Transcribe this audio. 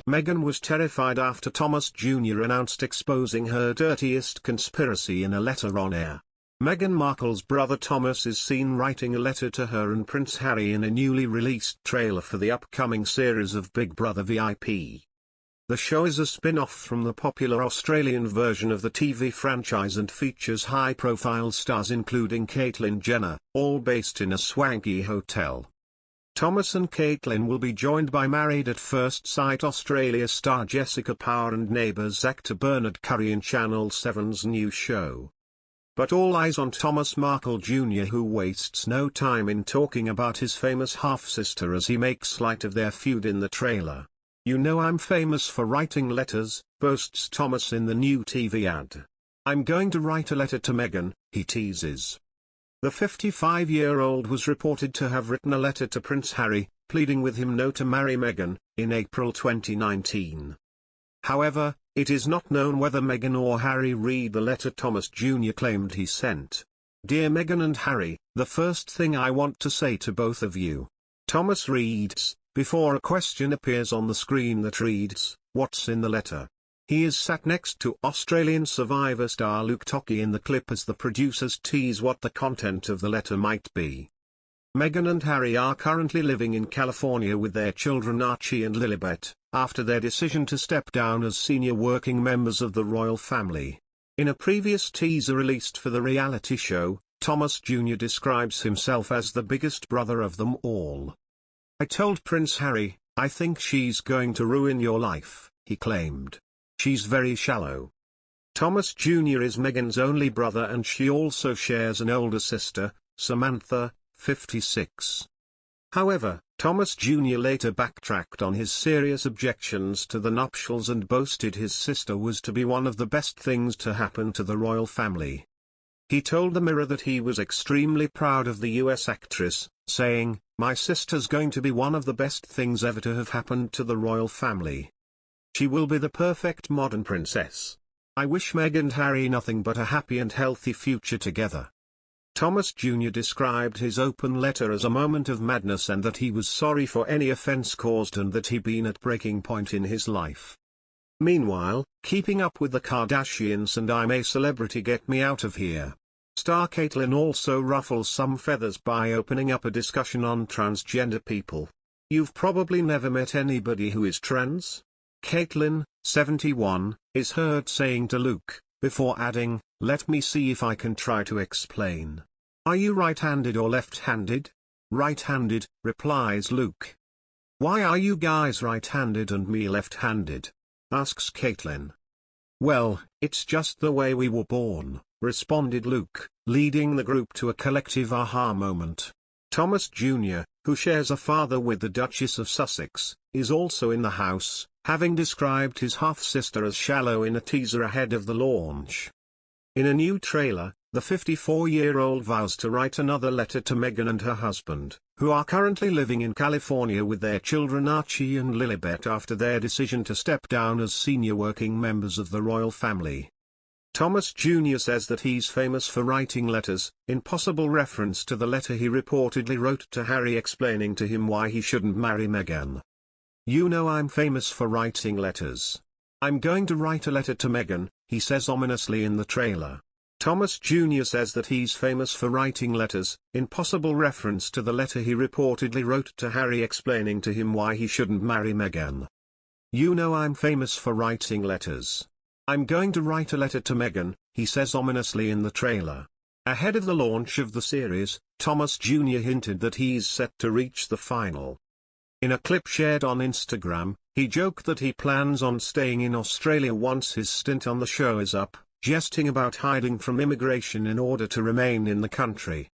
Meghan was terrified after Thomas Jr. announced exposing her dirtiest conspiracy in a letter on air. Meghan Markle's brother Thomas is seen writing a letter to her and Prince Harry in a newly released trailer for the upcoming series of Big Brother VIP. The show is a spin-off from the popular Australian version of the TV franchise and features high-profile stars including Caitlyn Jenner, all based in a swanky hotel. Thomas and Caitlyn will be joined by Married at First Sight Australia star Jessica Power and Neighbours actor Bernard Curry in Channel 7's new show. But all eyes on Thomas Markle Jr., who wastes no time in talking about his famous half-sister as he makes light of their feud in the trailer. "You know I'm famous for writing letters," boasts Thomas in the new TV ad. "I'm going to write a letter to Meghan," he teases. The 55-year-old was reported to have written a letter to Prince Harry, pleading with him not to marry Meghan, in April 2019. However, it is not known whether Meghan or Harry read the letter Thomas Jr. claimed he sent. "Dear Meghan and Harry, the first thing I want to say to both of you," Thomas reads, before a question appears on the screen that reads, "What's in the letter?" He is sat next to Australian Survivor star Luke Tocky in the clip as the producers tease what the content of the letter might be. Meghan and Harry are currently living in California with their children Archie and Lilibet, after their decision to step down as senior working members of the royal family. In a previous teaser released for the reality show, Thomas Jr. describes himself as the biggest brother of them all. "I told Prince Harry, I think she's going to ruin your life," he claimed. "She's very shallow." Thomas Jr. is Meghan's only brother and she also shares an older sister, Samantha, 56. However, Thomas Jr. later backtracked on his serious objections to the nuptials and boasted his sister was to be one of the best things to happen to the royal family. He told the Mirror that he was extremely proud of the US actress, saying, "My sister's going to be one of the best things ever to have happened to the royal family. She will be the perfect modern princess. I wish Meghan and Harry nothing but a happy and healthy future together." Thomas Jr. described his open letter as a moment of madness and that he was sorry for any offense caused and that he'd been at breaking point in his life. Meanwhile, Keeping Up with the Kardashians and I'm a Celebrity Get Me Out of Here star Caitlyn also ruffles some feathers by opening up a discussion on transgender people. "You've probably never met anybody who is trans?" Caitlyn, 71, is heard saying to Luke, before adding, "Let me see if I can try to explain. Are you right-handed or left-handed?" "Right-handed," replies Luke. "Why are you guys right-handed and me left-handed?" asks Caitlyn. "Well, it's just the way we were born," responded Luke, leading the group to a collective aha moment. Thomas Jr., who shares a father with the Duchess of Sussex, is also in the house, having described his half-sister as shallow in a teaser ahead of the launch. In a new trailer, the 54-year-old vows to write another letter to Meghan and her husband, who are currently living in California with their children Archie and Lilibet after their decision to step down as senior working members of the royal family. Thomas Jr. says that he's famous for writing letters, in possible reference to the letter he reportedly wrote to Harry explaining to him why he shouldn't marry Meghan. "You know I'm famous for writing letters. I'm going to write a letter to Meghan," he says ominously in the trailer. Thomas Jr. says that he's famous for writing letters, in possible reference to the letter he reportedly wrote to Harry explaining to him why he shouldn't marry Meghan. "You know I'm famous for writing letters. I'm going to write a letter to Meghan," he says ominously in the trailer. Ahead of the launch of the series, Thomas Jr. hinted that he's set to reach the final. In a clip shared on Instagram, he joked that he plans on staying in Australia once his stint on the show is up, jesting about hiding from immigration in order to remain in the country.